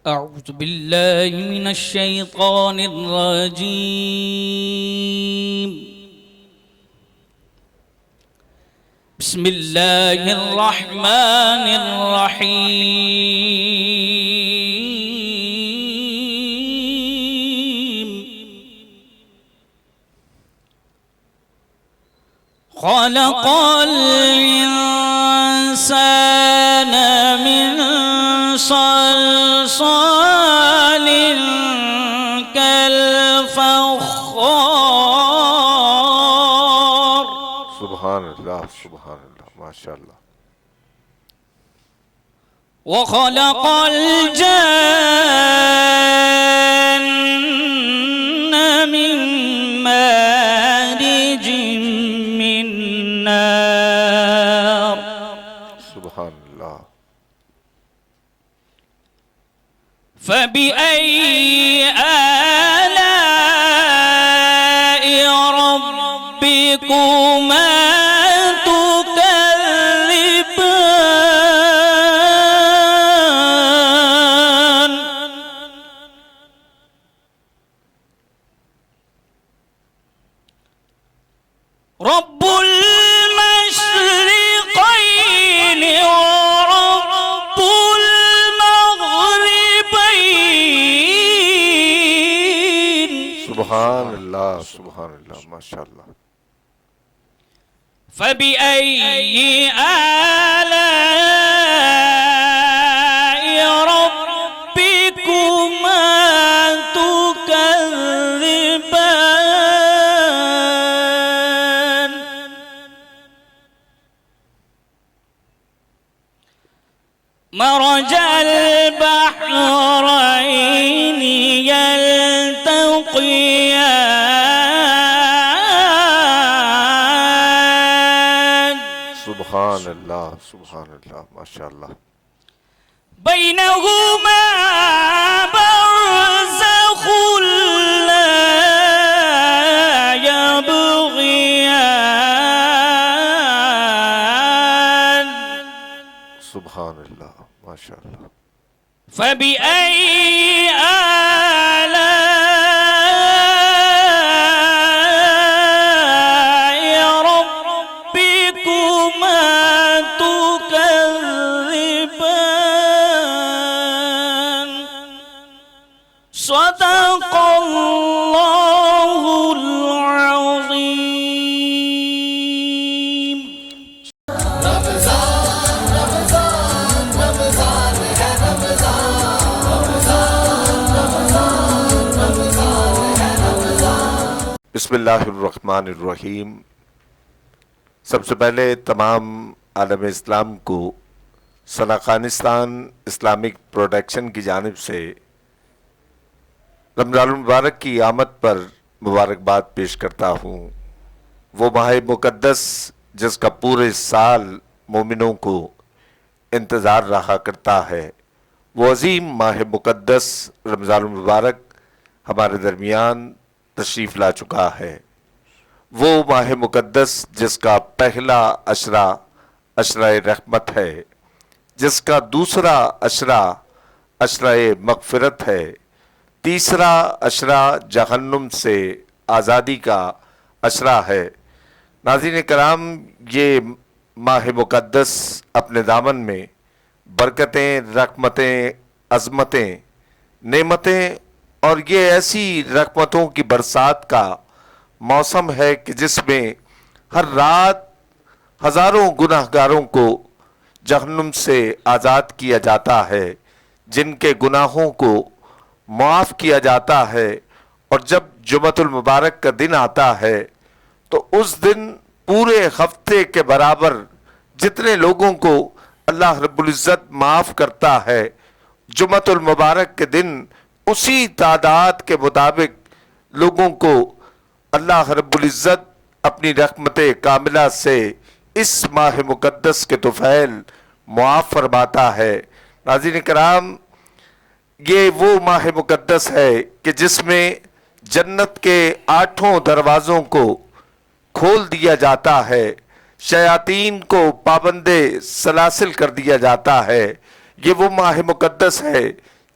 أعوذ بالله من الشيطان الرجيم. بسم الله الرحمن الرحيم. خلق الإنسان من صلصال كالفخار. سبحان اللہ سبحان اللہ ماشاء اللہ. وخلق الجن من مارج من نار. سبحان اللہ. فبأي آلاء ربكما تكذبان. رب المشرقين ورب المغربين. سبحان اللہ سبحان اللہ ماشاء اللہ. فبأي آلاء ربكما تكذبان. مرج البحرين يلتقيان. سبحان اللہ سبحان اللہ ماشاء اللہ. بينهما برزخ لا يبغيان. سبحان اللہ ماشاء اللہ. فبأي آلاء ربكما تكذبان. صدق الله العظيم. بسم اللہ الرحمن الرحیم. سب سے پہلے تمام عالم اسلام کو ثناخانستان اسلامک پروڈکشن کی جانب سے رمضان المبارک کی آمد پر مبارکباد پیش کرتا ہوں. وہ ماہ مقدس جس کا پورے سال مومنوں کو انتظار رہا کرتا ہے، وہ عظیم ماہ مقدس رمضان المبارک ہمارے درمیان تشریف لا چکا ہے. وہ ماہ مقدس جس کا پہلا عشرہ عشرہ رحمت ہے، جس کا دوسرا عشرہ عشرہ مغفرت ہے، تیسرا عشرہ جہنم سے آزادی کا عشرہ ہے. ناظرین کرام، یہ ماہ مقدس اپنے دامن میں برکتیں، رحمتیں، عظمتیں، نعمتیں اور یہ ایسی رحمتوں کی برسات کا موسم ہے کہ جس میں ہر رات ہزاروں گناہ گاروں کو جہنم سے آزاد کیا جاتا ہے، جن کے گناہوں کو معاف کیا جاتا ہے. اور جب جمعۃ المبارک کا دن آتا ہے تو اس دن پورے ہفتے کے برابر جتنے لوگوں کو اللہ رب العزت معاف کرتا ہے، جمعۃ المبارک کے دن اسی تعداد کے مطابق لوگوں کو اللہ رب العزت اپنی رحمت کاملہ سے اس ماہ مقدس کے طفیل معاف فرماتا ہے۔ ناظرین کرام، یہ وہ ماہ مقدس ہے کہ جس میں جنت کے 8 دروازوں کو کھول دیا جاتا ہے، شیاطین کو پابندے سلاسل کر دیا جاتا ہے۔ یہ وہ ماہ مقدس ہے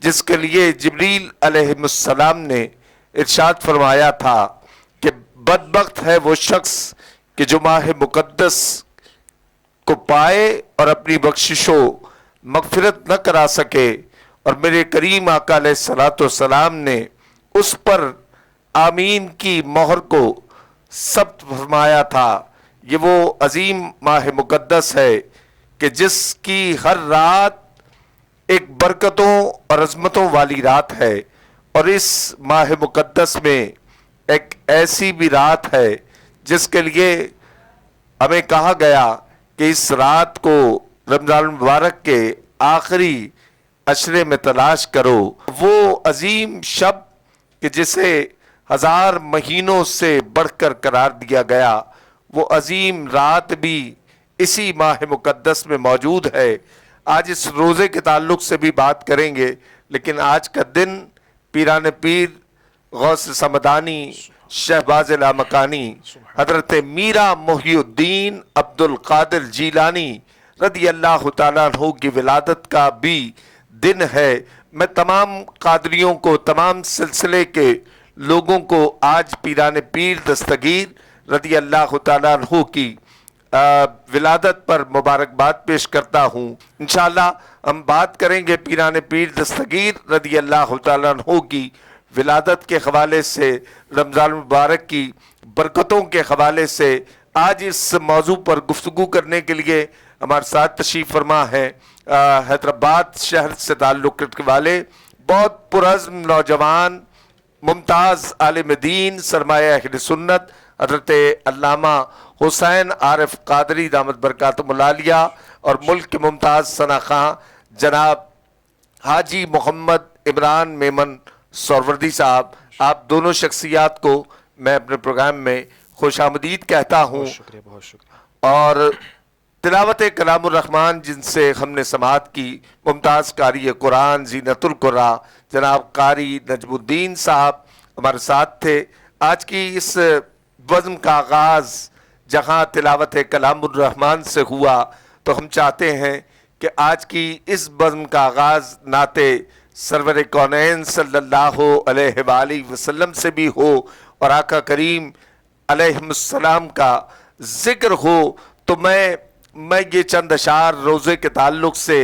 جس کے لیے جبریل علیہ السلام نے ارشاد فرمایا تھا کہ بدبخت ہے وہ شخص کہ جو ماہ مقدس کو پائے اور اپنی بخشش و مغفرت نہ کرا سکے، اور میرے کریم آقا علیہ الصلوۃ والسلام نے اس پر آمین کی مہر کو ثبت فرمایا تھا۔ یہ وہ عظیم ماہ مقدس ہے کہ جس کی ہر رات ایک برکتوں اور عظمتوں والی رات ہے، اور اس ماہ مقدس میں ایک ایسی بھی رات ہے جس کے لیے ہمیں کہا گیا کہ اس رات کو رمضان المبارک کے آخری عشرے میں تلاش کرو۔ وہ عظیم شب کہ جسے 1000 مہینوں سے بڑھ کر قرار دیا گیا، وہ عظیم رات بھی اسی ماہ مقدس میں موجود ہے۔ آج اس روزے کے تعلق سے بھی بات کریں گے، لیکن آج کا دن پیران پیر غوث سمدانی شہباز لامکانی حضرت میرا محی الدین عبد القادر جیلانی رضی اللہ تعالیٰ عنہ کی ولادت کا بھی دن ہے۔ میں تمام قادریوں کو، تمام سلسلے کے لوگوں کو آج پیران پیر دستگیر رضی اللہ تعالیٰ عنہ کی ولادت پر مبارکباد پیش کرتا ہوں۔ انشاءاللہ ہم بات کریں گے پیران پیر دستگیر رضی اللہ تعالیٰ عنہ کی ولادت کے حوالے سے، رمضان مبارک کی برکتوں کے حوالے سے۔ آج اس موضوع پر گفتگو کرنے کے لیے ہمارے ساتھ تشریف فرما ہے حیدرآباد شہر سے تعلق رکھنے والے بہت پرعزم نوجوان، ممتاز عالم دین، سرمایہ اہل سنت، حضرت علامہ حسین عارف قادری دامت برکاتہم العالیہ، اور ملک کے ممتاز ثنا خواں جناب حاجی محمد عمران میمن سہروردی صاحب۔ آپ دونوں شخصیات کو میں اپنے پروگرام میں خوش آمدید کہتا ہوں۔ بہت شکریہ۔ اور تلاوت کلام الرحمن جن سے ہم نے سماعت کی، ممتاز قاری قرآن زینت القراء جناب قاری نجم الدین صاحب ہمارے ساتھ تھے۔ آج کی اس بزم کا آغاز جہاں تلاوت کلام الرحمن سے ہوا، تو ہم چاہتے ہیں کہ آج کی اس بزم کا آغاز نعت سرور کونین صلی اللہ علیہ وآلہ وسلم سے بھی ہو، اور آقا کریم علیہ السلام کا ذکر ہو۔ تو میں یہ چند اشعار روزے کے تعلق سے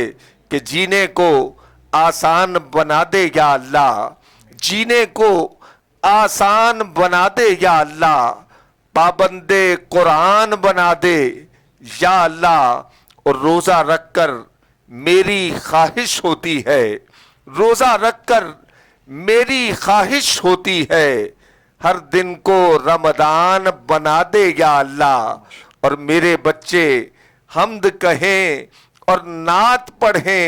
کہ جینے کو آسان بنا دے یا اللہ، جینے کو آسان بنا دے یا اللہ، پابند قرآن بنا دے یا اللہ۔ اور روزہ رکھ کر میری خواہش ہوتی ہے، روزہ رکھ کر میری خواہش ہوتی ہے، ہر دن کو رمضان بنا دے یا اللہ، اور میرے بچے حمد کہیں اور نعت پڑھیں،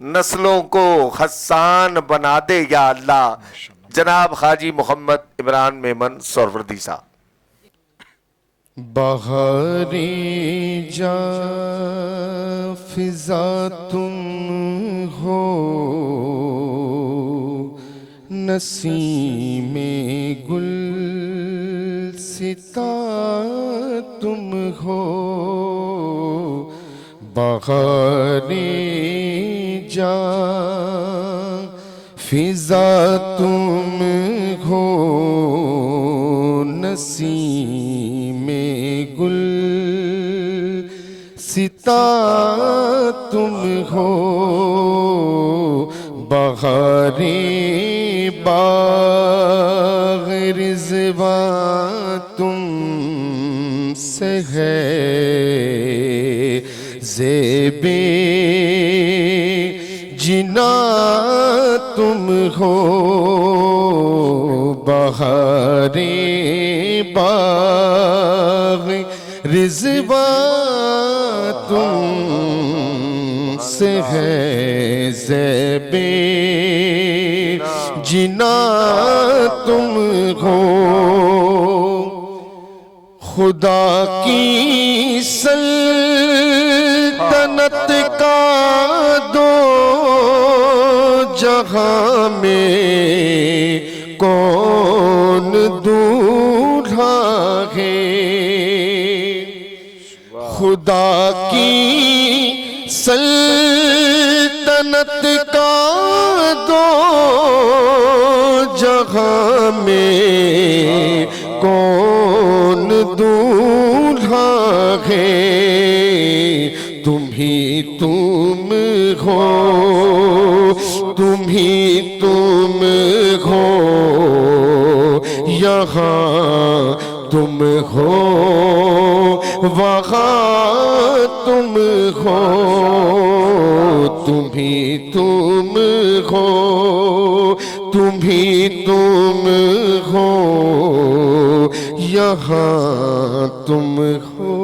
نسلوں کو حسان بنا دے یا اللہ۔ جناب حاجی محمد عمران میمن سہروردی صاحب۔ بہاری جا فضا تم ہو، نسیم گل ستا تم ہو، بہاری جا فضا تم ہو، نسیم گل ستا تم ہو، بہاری باغ رضوان تم سے ہے، زیب جنا تم ہو، بہاری باغ رضوان تم سے ہے، زیب جنا تم ہو، خدا کی سلطنت کا جہاں میں کون دولہا ہے خدا کی سلطنت کا دو جہاں میں کون دولہا ہے تم ہی تم ہو تم ہی تم ہو یہاں تم ہو وہاں تم ہو تم ہی تم ہو تم ہی تم ہو یہاں تم ہو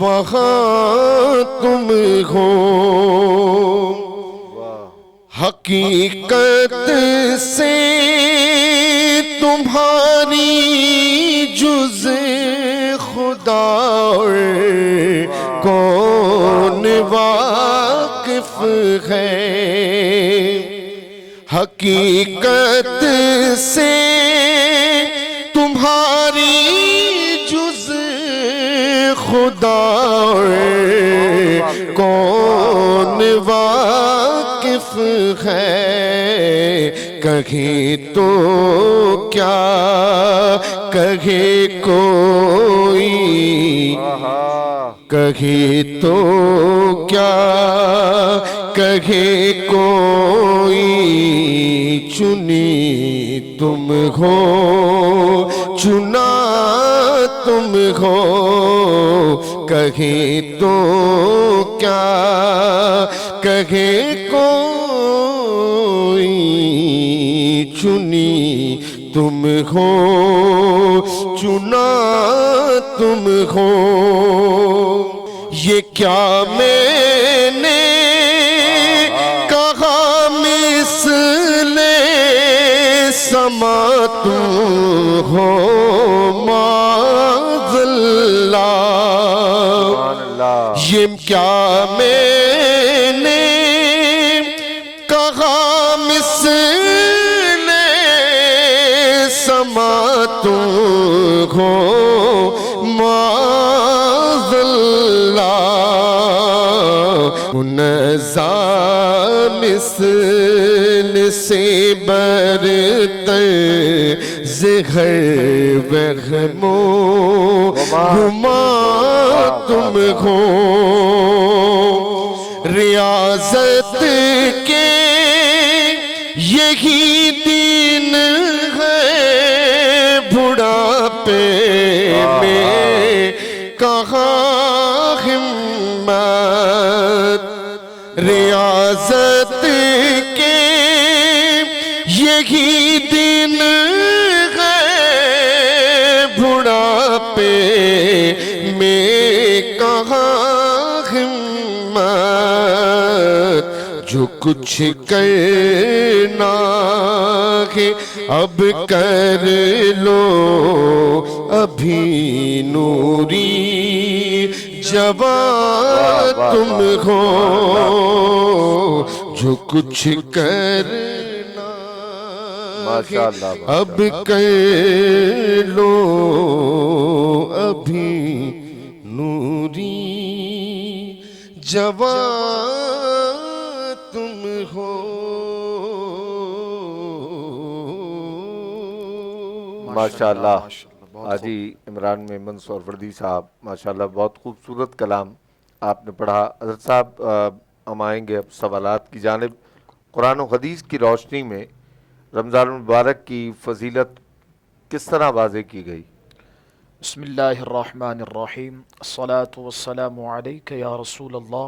وہاں تم ہو حقیقت سے تمہاری جز خدا اور کون واقف ہے حقیقت سے تمہاری جز خدا اور کون واقف ہے کہیں تو کیا کہے کوئی کہیں تو کیا کہے کوئی چنی تم ہو چنا تم ہو کہیں تو کیا کہے کوئی چنی تم ہو چنا تم ہو یہ کیا میں نے کہا مثل سما تم ہو معاذ اللہ یہ کیا میں نے کہا مثل سما تم ہو معاذ اللہ منزہ مثل سے برتر زہر وہم و گما تم ہو ریاضت کے یہی دین ہے بڑھاپے میں کہاں ہمت ریاضت کے یہی دن ہے بڑھاپے میں کہاں ہمت جو کچھ کرنا ہے اب کر لو ابھی نوری جوان تم ہو جو کچھ کرنا ہے اب کر لو ابھی نوری جوان تم ہو ماشاءاللہ حاجی عمران میمن سہروردی صاحب ماشاءاللہ بہت خوبصورت کلام آپ نے پڑھا. حضرت صاحب ہم آئیں گے اب سوالات کی جانب. قرآن و حدیث کی روشنی میں رمضان المبارک کی فضیلت کس طرح واضح کی گئی؟ بسم اللہ الرحمن الرحیم الصلاة والسلام علیک یا رسول اللہ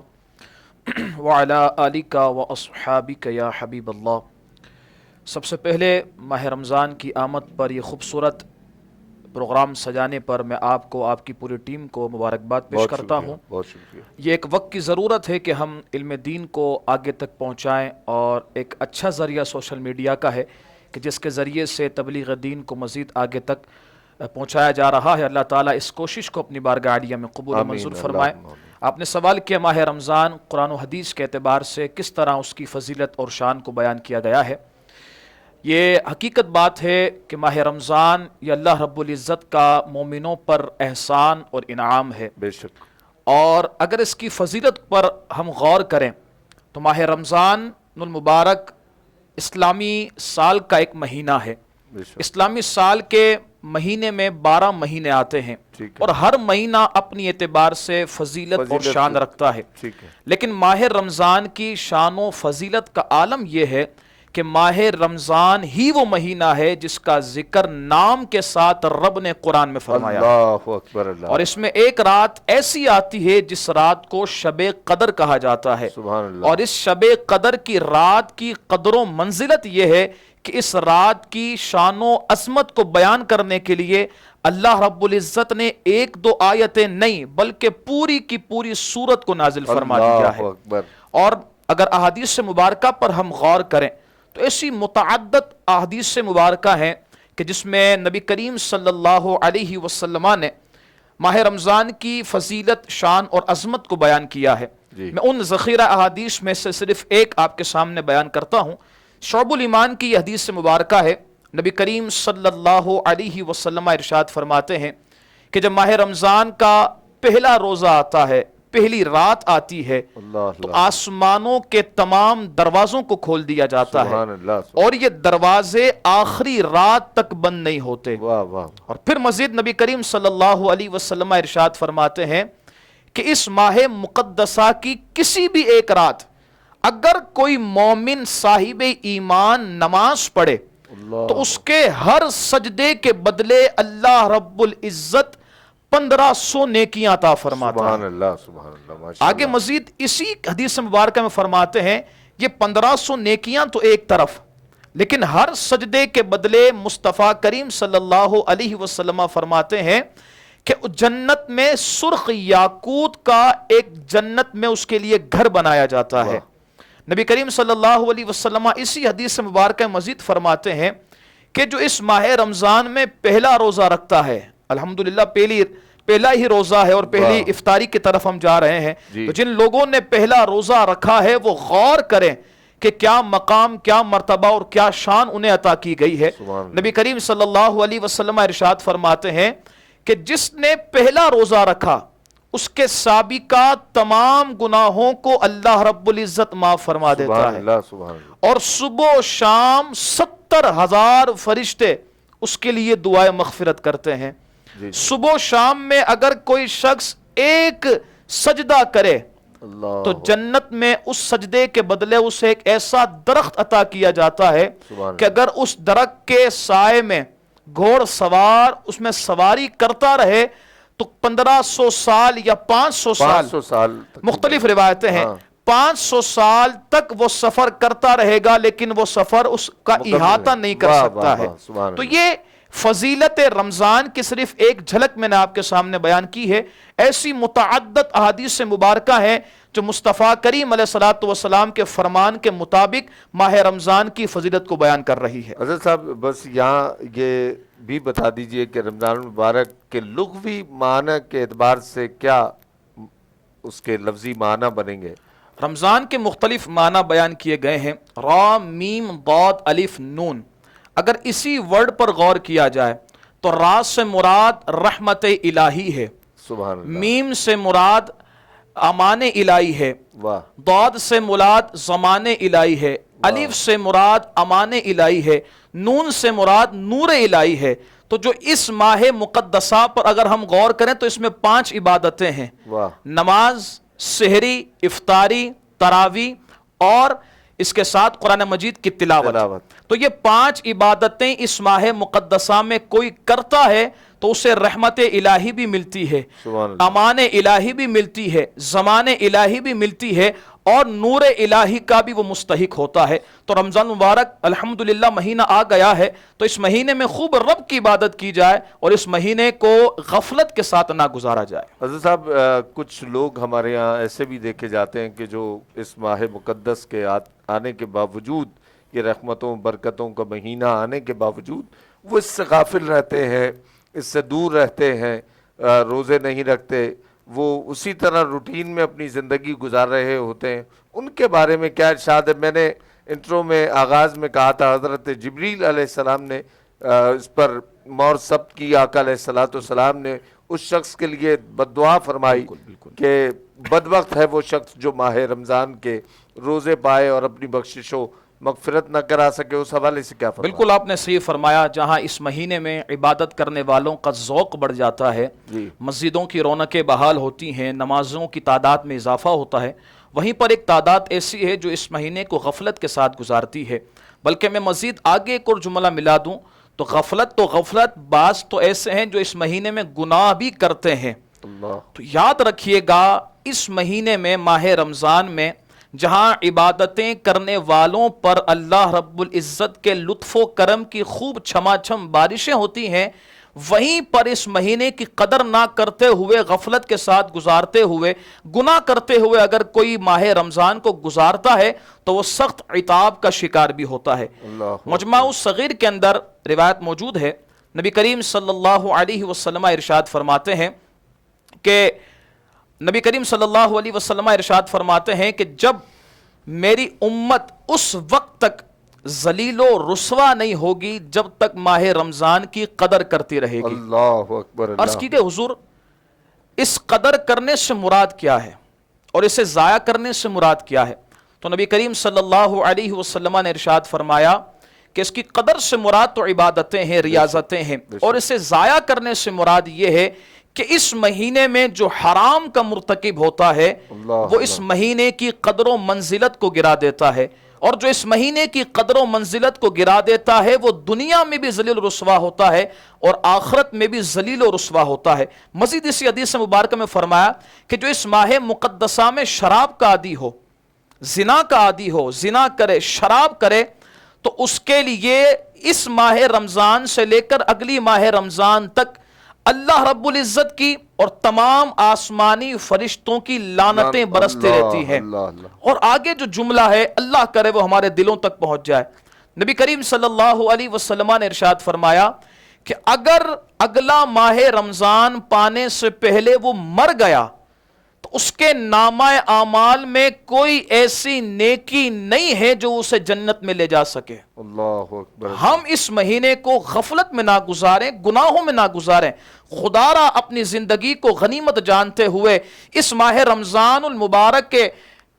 وعلی آلک و اصحابک یا حبیب اللہ. سب سے پہلے ماہ رمضان کی آمد پر یہ خوبصورت پروگرام سجانے پر میں آپ کو آپ کی پوری ٹیم کو مبارکباد پیش کرتا ہوں. بہت شکریہ. یہ ایک وقت کی ضرورت ہے کہ ہم علم دین کو آگے تک پہنچائیں اور ایک اچھا ذریعہ سوشل میڈیا کا ہے کہ جس کے ذریعے سے تبلیغ دین کو مزید آگے تک پہنچایا جا رہا ہے. اللہ تعالیٰ اس کوشش کو اپنی بارگاہ عالیہ میں قبول و منظور فرمائے. آپ نے سوال کیا ماہ رمضان قرآن و حدیث کے اعتبار سے کس طرح اس کی فضیلت اور شان کو بیان کیا گیا ہے۔ یہ حقیقت بات ہے کہ ماہ رمضان یہ اللہ رب العزت کا مومنوں پر احسان اور انعام ہے، بے شک، اور اگر اس کی فضیلت پر ہم غور کریں تو ماہ رمضان المبارک اسلامی سال کا ایک مہینہ ہے۔ بے شک، اسلامی سال کے مہینے میں 12 مہینے آتے ہیں، ٹھیک ہے، اور ہر مہینہ اپنی اعتبار سے فضیلت اور شان رکھتا ہے، ٹھیک ہے، لیکن ماہ رمضان کی شان و فضیلت کا عالم یہ ہے کہ ماہ رمضان ہی وہ مہینہ ہے جس کا ذکر نام کے ساتھ رب نے قرآن میں فرمایا، اللہ اکبر، اللہ، اور اس میں ایک رات ایسی آتی ہے جس رات کو شب قدر کہا جاتا ہے، سبحان اللہ، اور اس شب قدر کی رات کی قدر و منزلت یہ ہے کہ اس رات کی شان و عظمت کو بیان کرنے کے لیے اللہ رب العزت نے ایک دو آیتیں نہیں بلکہ پوری کی پوری سورت کو نازل فرما دیا اللہ ہے۔ اکبر، اور اگر احادیث مبارکہ پر ہم غور کریں تو ایسی متعدد احادیث مبارکہ ہیں کہ جس میں نبی کریم صلی اللہ علیہ وسلم نے ماہ رمضان کی فضیلت، شان اور عظمت کو بیان کیا ہے۔ جی، میں ان ذخیرہ احادیث میں سے صرف ایک آپ کے سامنے بیان کرتا ہوں۔ شعب الایمان کی یہ حدیث مبارکہ ہے، نبی کریم صلی اللہ علیہ وسلم ارشاد فرماتے ہیں کہ جب ماہ رمضان کا پہلا روزہ آتا ہے، پہلی رات آتی ہے، اللہ، تو اللہ، آسمانوں کے تمام دروازوں کو کھول دیا جاتا ہے، سبحان اللہ، اور یہ دروازے آخری رات تک بند نہیں ہوتے۔ واہ واہ، اور پھر مزید نبی کریم صلی اللہ علیہ وسلم ارشاد فرماتے ہیں کہ اس ماہ مقدسہ کی کسی بھی ایک رات اگر کوئی مومن صاحب ایمان نماز پڑھے اللہ، تو اس کے ہر سجدے کے بدلے اللہ رب العزت 1500 نیکیاں عطا فرماتا ہے۔ سبحان اللہ، سبحان اللہ، ماشاء آگے اللہ، مزید اسی حدیث مبارکہ میں فرماتے ہیں یہ 1500 نیکیاں تو ایک طرف، لیکن ہر سجدے کے بدلے مصطفیٰ کریم صلی اللہ علیہ وسلم فرماتے ہیں کہ جنت میں سرخ یاقوت کا ایک جنت میں اس کے لیے گھر بنایا جاتا ہے۔ نبی کریم صلی اللہ علیہ وسلم اسی حدیث مبارکہ مزید فرماتے ہیں کہ جو اس ماہ رمضان میں پہلا روزہ رکھتا ہے، الحمدللہ پہلا ہی روزہ ہے اور پہلی افطاری کی طرف ہم جا رہے ہیں، تو جن لوگوں نے پہلا روزہ رکھا ہے وہ غور کریں کہ کیا مقام، کیا مرتبہ اور کیا شان انہیں عطا کی گئی ہے۔ نبی کریم صلی اللہ علیہ وسلم ارشاد فرماتے ہیں کہ جس نے پہلا روزہ رکھا اس کے سابقہ تمام گناہوں کو اللہ رب العزت معاف فرما دیتا سبحان ہے، اللہ، سبحان اللہ، اور صبح و شام 70,000 فرشتے اس کے لیے دعائے مغفرت کرتے ہیں۔ صبح و شام میں اگر کوئی شخص ایک سجدہ کرے اللہ، تو جنت میں اس سجدے کے بدلے اسے ایک ایسا درخت عطا کیا جاتا ہے کہ اگر اس درخت کے سائے میں گھوڑ سوار اس میں سواری کرتا رہے تو 1500 سال یا 500 سال، مختلف روایتیں ہیں، 500 سال تک وہ سفر کرتا رہے گا لیکن وہ سفر اس کا احاطہ نہیں کر سکتا ہے۔ تو یہ فضیلت رمضان کی صرف ایک جھلک میں نے آپ کے سامنے بیان کی ہے۔ ایسی متعدد احادیث مبارکہ ہیں جو مصطفیٰ کریم علیہ الصلوۃ والسلام کے فرمان کے مطابق ماہ رمضان کی فضیلت کو بیان کر رہی ہے۔ حضرت صاحب بس یہاں یہ بھی بتا دیجئے کہ رمضان المبارک کے لغوی معنی کے اعتبار سے کیا اس کے لفظی معنی بنیں گے؟ رمضان کے مختلف معنی بیان کیے گئے ہیں، را، میم، ضاد، الف، نون۔ اگر اسی ورڈ پر غور کیا جائے تو را سے مراد رحمت الہی ہے، سبحان اللہ، میم سے مراد امان الہی ہے، واہ، ضاد سے مراد زمان الہی ہے، الف سے مراد امان الہی ہے، نون سے مراد نور الہی ہے۔ تو جو اس ماہ مقدسہ پر اگر ہم غور کریں تو اس میں 5 عبادتیں ہیں، واہ، نماز، سحری، افطاری، تراویح اور اس کے ساتھ قرآن مجید کی تلاوت۔ تو یہ 5 عبادتیں اس ماہ مقدسہ میں کوئی کرتا ہے تو اسے رحمت الہی بھی ملتی ہے، امان الہی بھی ملتی ہے، زمان الہی بھی ملتی ہے، اور نور الہی کا بھی وہ مستحق ہوتا ہے۔ تو رمضان مبارک الحمدللہ مہینہ آ گیا ہے تو اس مہینے میں خوب رب کی عبادت کی جائے اور اس مہینے کو غفلت کے ساتھ نہ گزارا جائے۔ حضرت صاحب کچھ لوگ ہمارے یہاں ایسے بھی دیکھے جاتے ہیں کہ جو اس ماہ مقدس کے آنے کے باوجود، یہ رحمتوں برکتوں کا مہینہ آنے کے باوجود وہ اس سے غافل رہتے ہیں، اس سے دور رہتے ہیں، روزے نہیں رکھتے، وہ اسی طرح روٹین میں اپنی زندگی گزار رہے ہوتے ہیں، ان کے بارے میں کیا ارشاد ہے؟ میں نے انٹرو میں آغاز میں کہا تھا حضرت جبریل علیہ السلام نے اس پر مور ثبت کی، آقا علیہ السلام نے اس شخص کے لیے بد دعا فرمائی کہ بدبخت ہے وہ شخص جو ماہ رمضان کے روزے پائے اور اپنی بخشش و مغفرت نہ کرا سکے. اس حوالے سے کیا فرمایا؟ بالکل آپ نے صحیح فرمایا. جہاں اس مہینے میں عبادت کرنے والوں کا ذوق بڑھ جاتا ہے، مسجدوں کی رونقیں بحال ہوتی ہیں، نمازوں کی تعداد میں اضافہ ہوتا ہے، وہیں پر ایک تعداد ایسی ہے جو اس مہینے کو غفلت کے ساتھ گزارتی ہے. بلکہ میں مزید آگے ایک اور جملہ ملا دوں تو غفلت بعض تو ایسے ہیں جو اس مہینے میں گناہ بھی کرتے ہیں. تو یاد رکھیے گا اس مہینے میں ماہ رمضان میں جہاں عبادتیں کرنے والوں پر اللہ رب العزت کے لطف و کرم کی خوب چھما چھم بارشیں ہوتی ہیں، وہیں پر اس مہینے کی قدر نہ کرتے ہوئے، غفلت کے ساتھ گزارتے ہوئے، گناہ کرتے ہوئے اگر کوئی ماہ رمضان کو گزارتا ہے تو وہ سخت عتاب کا شکار بھی ہوتا ہے. مجمع الصغیر کے اندر روایت موجود ہے، نبی کریم صلی اللہ علیہ وسلم ارشاد فرماتے ہیں کہ جب میری امت اس وقت تک ذلیل و رسوا نہیں ہوگی جب تک ماہ رمضان کی قدر کرتی رہے گی. اللہ اکبر. عرض کیجئے حضور اس قدر کرنے سے مراد کیا ہے اور اسے ضائع کرنے سے مراد کیا ہے؟ تو نبی کریم صلی اللہ علیہ وسلم نے ارشاد فرمایا کہ اس کی قدر سے مراد تو عبادتیں ہیں، ریاضتیں ہیں، اور اسے ضائع کرنے سے مراد یہ ہے کہ اس مہینے میں جو حرام کا مرتکب ہوتا ہے وہ اس مہینے کی قدر و منزلت کو گرا دیتا ہے، اور جو اس مہینے کی قدر و منزلت کو گرا دیتا ہے وہ دنیا میں بھی ذلیل و رسوا ہوتا ہے اور آخرت میں بھی ذلیل و رسوا ہوتا ہے. مزید اسی حدیث مبارکہ میں فرمایا کہ جو اس ماہ مقدسہ میں شراب کا عادی ہو، زنا کا عادی ہو، زنا کرے، شراب کرے، تو اس کے لیے اس ماہ رمضان سے لے کر اگلی ماہ رمضان تک اللہ رب العزت کی اور تمام آسمانی فرشتوں کی لعنتیں برستے رہتی ہیں. اور آگے جو جملہ ہے اللہ کرے وہ ہمارے دلوں تک پہنچ جائے. نبی کریم صلی اللہ علیہ وسلم نے ارشاد فرمایا کہ اگر اگلا ماہ رمضان پانے سے پہلے وہ مر گیا تو اس کے نامہ اعمال میں کوئی ایسی نیکی نہیں ہے جو اسے جنت میں لے جا سکے. اللہ اکبر. ہم اس مہینے کو غفلت میں نہ گزاریں، گناہوں میں نہ گزاریں. خدا را اپنی زندگی کو غنیمت جانتے ہوئے اس ماہ رمضان المبارک کے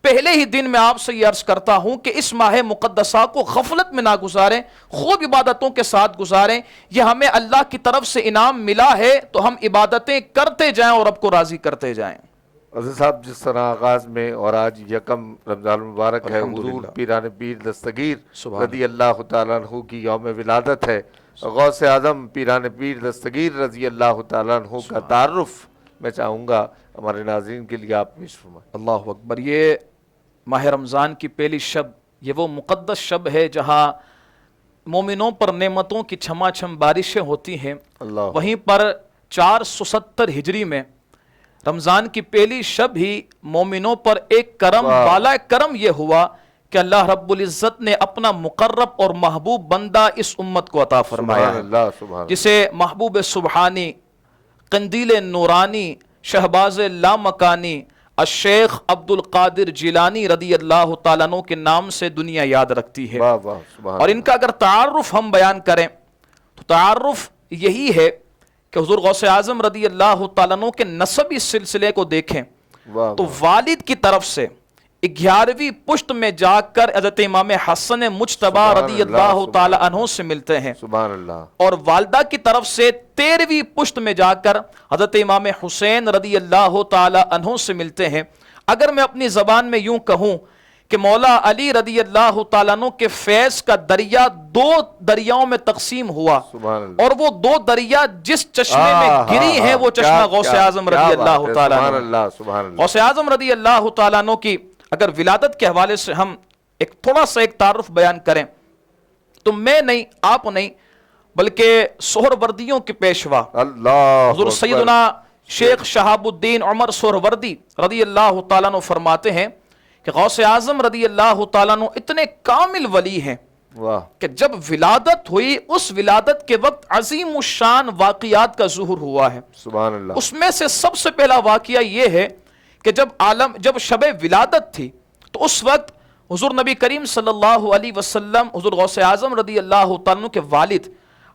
پہلے ہی دن میں آپ سے یہ عرض کرتا ہوں کہ اس ماہ مقدسہ کو غفلت میں نہ گزاریں، خوب عبادتوں کے ساتھ گزاریں. یہ ہمیں اللہ کی طرف سے انعام ملا ہے تو ہم عبادتیں کرتے جائیں اور رب کو راضی کرتے جائیں. عزیز صاحب، جس طرح آغاز میں اور آج یکم رمضان المبارک ہے، حضور پیران پیر دستگیر رضی اللہ تعالیٰ عنہ کی یوم ولادت ہے. غوث اعظم پیران پیر دستگیر رضی اللہ تعالیٰ عنہ کا تعارف میں چاہوں گا ہمارے ناظرین کے لیے آپ پیش فرمائیں. اللہ اکبر. یہ ماہ رمضان کی پہلی شب، یہ وہ مقدس شب ہے جہاں مومنوں پر نعمتوں کی چھما چھم بارشیں ہوتی ہیں. وہیں پر 470 ہجری میں رمضان کی پہلی شب ہی مومنوں پر ایک کرم، بالا کرم یہ ہوا کہ اللہ رب العزت نے اپنا مقرب اور محبوب بندہ اس امت کو عطا فرمایا ہے، جسے محبوب سبحانی، قندیل نورانی، شہباز لامکانی، الشیخ عبد القادر جیلانی رضی اللہ تعالیٰ عنہ کے نام سے دنیا یاد رکھتی ہے. اور ان کا اگر تعارف ہم بیان کریں تو تعارف یہی ہے کہ حضور غوث اعظم رضی اللہ تعالیٰ عنہ کے نسبی سلسلے کو دیکھیں تو والد کی طرف سے 11ویں پشت میں جا کر حضرت امام حسن مجتبی رضی اللہ تعالیٰ عنہ سے ملتے ہیں، اور والدہ کی طرف سے 13ویں پشت میں جا کر حضرت امام حسین رضی اللہ تعالیٰ عنہ سے ملتے ہیں. اگر میں اپنی زبان میں یوں کہوں کہ مولا علی رضی اللہ تعالیٰ عنہ کے فیض کا دریا 2 دریاؤں میں تقسیم ہوا، اور وہ 2 دریا جس چشمے میں گری ہیں وہ چشمہ غوث اعظم رضی اللہ تعالیٰ عنہ. غوث اعظم رضی اللہ تعالیٰ عنہ کی اگر ولادت کے حوالے سے ہم تھوڑا سا ایک تعارف بیان کریں تو میں نہیں، آپ نہیں، بلکہ سہروردیوں کے پیشوا حضور سیدنا شیخ شہاب الدین عمر سہروردی رضی اللہ تعالیٰ عنہ فرماتے ہیں کہ غوث اعظم رضی اللہ تعالیٰ عنہ اتنے کامل ولی ہیں، واہ کہ جب ولادت ہوئی اس ولادت کے وقت عظیم الشان واقعات کا ظہور ہوا ہے. سبحان اللہ. اس میں سے سب سے پہلا واقعہ یہ ہے کہ جب شب ولادت تھی تو اس وقت حضور نبی کریم صلی اللہ علیہ وسلم حضور غوث اعظم رضی اللہ تعالیٰ عنہ کے والد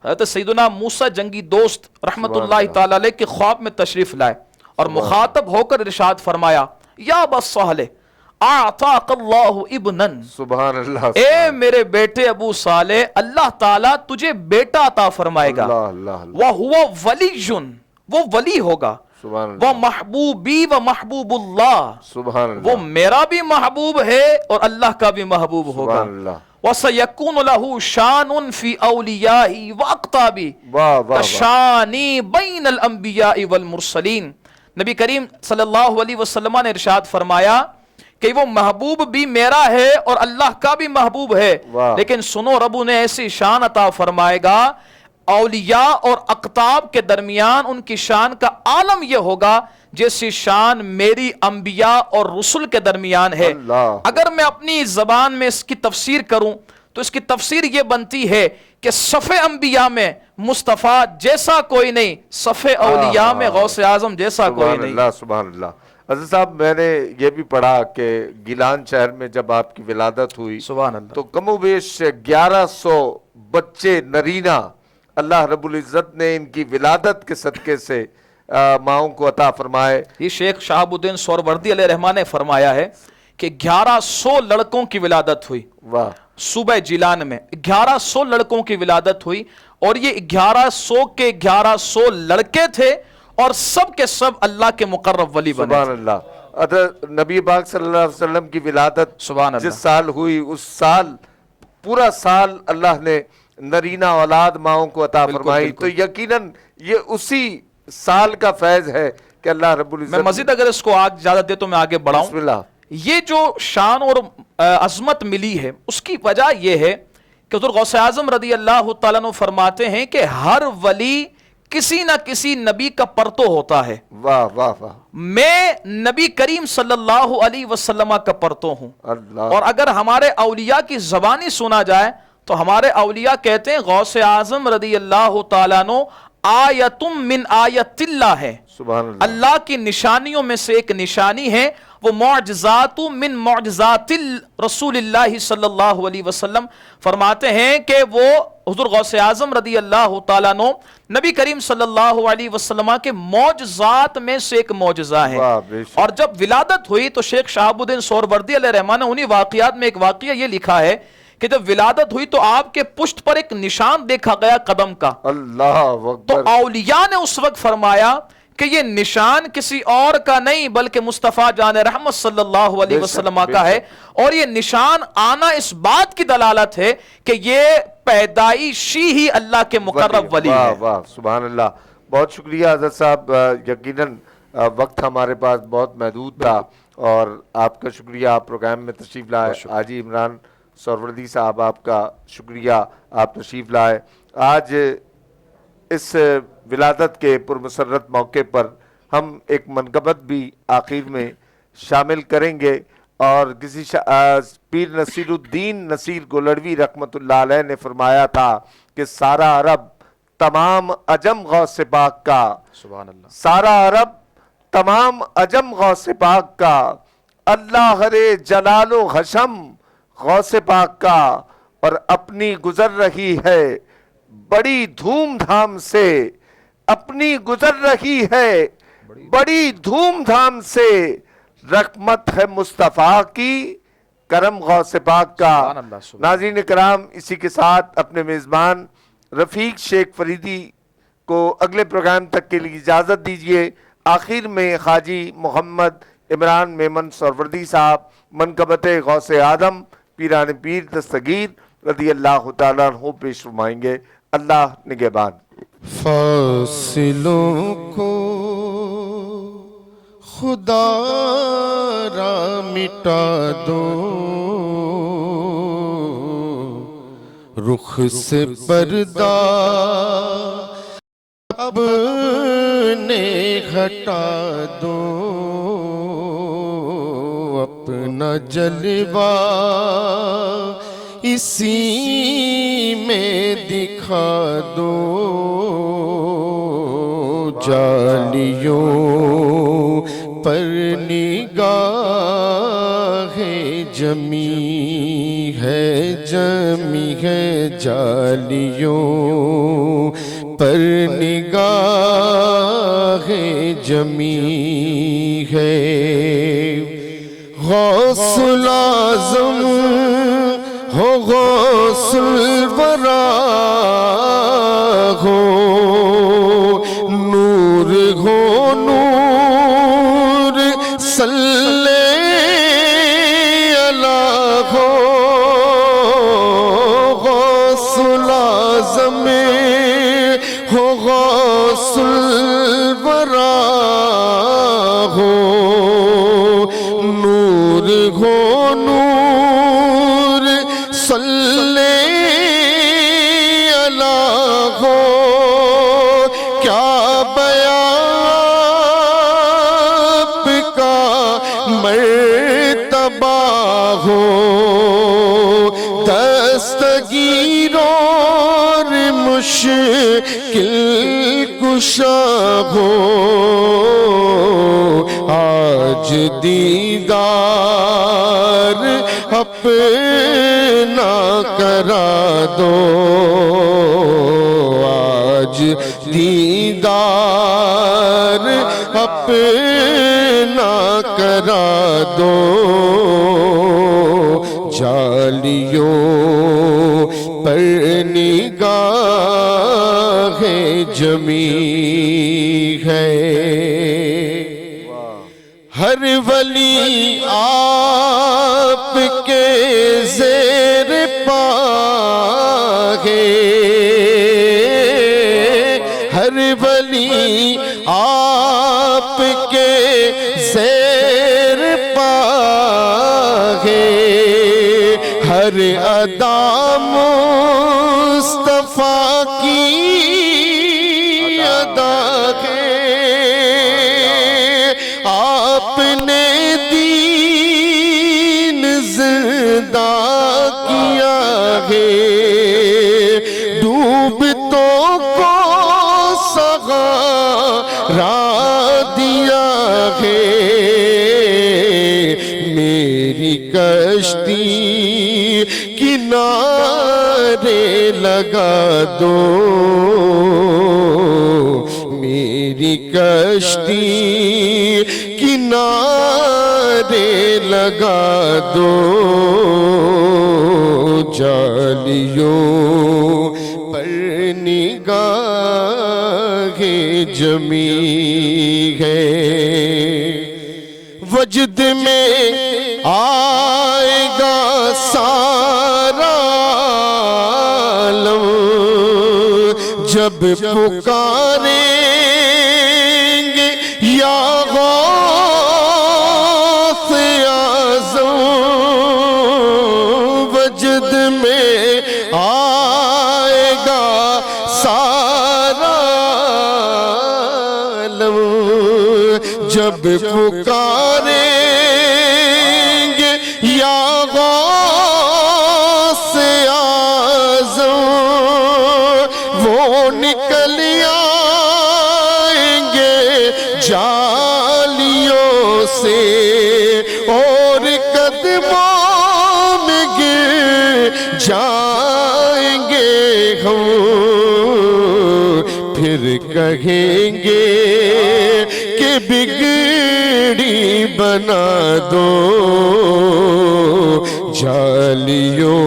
حضرت سیدنا موسیٰ جنگی دوست رحمت اللہ تعالی علیہ کے خواب میں تشریف لائے اور مخاطب ہو کر ارشاد فرمایا یا ابا صالح اعطاک اللہ ابنن. سبحان اللہ. اے میرے بیٹے ابو صالح اللہ تعالیٰ تجھے بیٹا عطا فرمائے گا. اللہ اللہ اللہ. وَهُوَ وَلِيٌّ وہ ولی ہوگا. سبحان وہ اللہ. محبوبی و محبوب اللہ سبحان وہ اللہ. میرا بھی محبوب ہے اور اللہ کا بھی محبوب ہوگا. سبحان اللہ. وَسَيَكُونُ لَهُ شَانٌ فِي أَوْلِيَائِهِ وَأَقْطَابِهِ واہ واہ واہ. كَشَانِ بَيْنَ الْأَنْبِيَاءِ وَالْمُرْسَلِينَ. نبی کریم صلی اللہ علیہ وسلم نے ارشاد فرمایا کہ وہ محبوب بھی میرا ہے اور اللہ کا بھی محبوب ہے. واہ. لیکن سنو رب نے ایسی شان عطا فرمائے گا اولیاء اور اقطاب کے درمیان ان کی شان کا عالم یہ ہوگا جیسی شان میری انبیاء اور رسل کے درمیان ہے. اللہ. اگر میں اپنی زبان میں اس کی تفسیر کروں تو اس کی تفسیر یہ بنتی ہے کہ صف انبیاء میں مصطفیٰ جیسا کوئی نہیں, صف اولیاء میں غوث اعظم جیسا کوئی سبحان نہیں. اللہ. سبحان اللہ. حضرت صاحب میں نے یہ بھی پڑھا کہ گیلان شہر میں جب آپ کی ولادت ہوئی سبحان اللہ. تو کم و بیش 1100 بچے نرینہ اللہ رب العزت نے ان کی ولادت کے صدقے سے ماؤں کو عطا فرمائے. یہ شیخ شہاب الدین سہروردی علیہ رحمٰن نے فرمایا ہے کہ 1100 لڑکوں کی ولادت ہوئی واہ. صوبہ جیلان میں. 1100 لڑکوں کی ولادت ہوئی اور یہ 1100 کے 1100 لڑکے تھے اور سب کے سب اللہ کے مقرب ولی بنے. سبحان اللہ. حضرت نبی پاک صلی اللہ علیہ وسلم کی ولادت سبحان اللہ. جس سال ہوئی اس سال پورا سال اللہ نے نرینہ اولاد ماؤں کو عطا فرمائی. تو یقیناً یہ اسی سال کا فیض ہے کہ اللہ رب العزت. میں مزید اگر اس کو اجازت دے تو میں آگے بڑھاؤں. بسم اللہ. یہ جو شان اور عظمت ملی ہے اس کی وجہ یہ ہے کہ حضور غوث اعظم رضی اللہ تعالیٰ عنہ فرماتے ہیں کہ ہر ولی کسی نہ کسی نبی کا پرتو ہوتا ہے. واہ واہ واہ. میں نبی کریم صلی اللہ علیہ وسلم کا پرتو ہوں. اللہ. اور اگر ہمارے اولیاء کی زبانی سنا جائے تو ہمارے اولیاء کہتے ہیں غوث اعظم رضی اللہ تعالیٰ عنہ آیتم من آیت اللہ ہے. سبحان اللہ. اللہ کی نشانیوں میں سے ایک نشانی ہے وہ معجزات من معجزات رسول اللہ صلی اللہ علیہ وسلم. فرماتے ہیں کہ وہ حضور غوث اعظم رضی اللہ تعالیٰ عنہ نبی کریم صلی اللہ علیہ وسلم کے معجزات میں سے ایک معجزہ ہے. واہ بے شک. اور جب ولادت ہوئی تو شیخ شہاب الدین سہروردی علیہ رحمٰن نے انہی واقعات میں ایک واقعہ یہ لکھا ہے کہ جب ولادت ہوئی تو آپ کے پشت پر ایک نشان دیکھا گیا قدم کا. اللہ تو اکبر. اولیاء نے اس وقت فرمایا کہ یہ نشان کسی اور کا نہیں بلکہ مصطفیٰ جان رحمت صلی اللہ علیہ بے شک، وسلم بے کا ہے. شک. اور یہ نشان آنا اس بات کی دلالت ہے کہ یہ پیدائشی ہی اللہ کے مقرب ولی واہ ہے. واہ. سبحان اللہ. بہت شکریہ حضرت صاحب. یقیناً وقت ہمارے پاس بہت محدود تھا اور آپ کا شکریہ, آپ پروگرام میں تشریف لائے. حاجی عمران سہروردی صاحب آپ کا شکریہ, آپ تشریف لائے. آج اس ولادت کے پرمسرت موقع پر ہم ایک منقبت بھی آخر میں شامل کریں گے اور کسی پیر نصیر الدین نصیر گولڑوی رحمت اللہ علیہ نے فرمایا تھا کہ سارا عرب تمام عجم غوث پاک کا. سبحان اللہ. سارا عرب تمام عجم غوث پاک کا, اللہ ہر جلال و حشم غوث پاک کا, اور اپنی گزر رہی ہے بڑی دھوم دھام سے, اپنی گزر رہی ہے بڑی دھوم دھام سے, رحمت ہے مصطفیٰ کی کرم غوث پاک کا. سبحان اللہ, سبحان اللہ. ناظرین کرام, اسی کے ساتھ اپنے میزبان رفیق شیخ فریدی کو اگلے پروگرام تک کے لیے اجازت دیجیے. آخر میں حاجی محمد عمران میمن سہروردی صاحب منقبت غوث اعظم پیران پیر دستگیر رضی اللہ تعالیٰ عنہ پیش فرمائیں گے. اللہ نگہبان. فاصلوں کو خدا را مٹا دو, رخ سے پردہ اپنے ہٹا دو, اپنا جلوہ اسی میں دکھا دو جالیوں پر نگاہ جمی ہے جالیوں پر نگاہ جمی ہے غوث العظم ہو غوث الورا ہو نور ہو نور صلی اللہ ہو غوث العظم ہو غوث الورا ہو نور ہو نور صلی اللہ ہو کیا بیان کا مرتبہ ہو دستگیر اور مشکل کشا ہو آج دیدار اپنا کرا دو آج دیدار اپنا کرا دو جالیوں پر نگاہ جمی ہے ہر ولی آپ کے زیر پا ہے ہر ولی آپ کے زیر پا ہے ہر ادا مصطفیٰ کی ادا ہے آپ نے دین زندہ کیا ہے ڈوبتوں کو سہارا دیا ہے میری کشتی کنارے لگا دو میری کشتی کنارے لگا دو جالیوں پر نگاہ جمی ہے وجد میں آئے گا سارا عالم جب پکاریں گے یا غوث اعظم وجد میں آئے گا سارا عالم جب پکاریں گے یا غوث اعظم وہ نکل آئیں گے جالیوں سے اور قدموں میں گر جائیں گے ہم پھر کہیں گے کہ بگڑی بنا دو جالیوں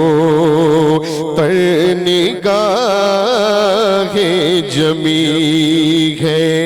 پر نگاہ جمی ہے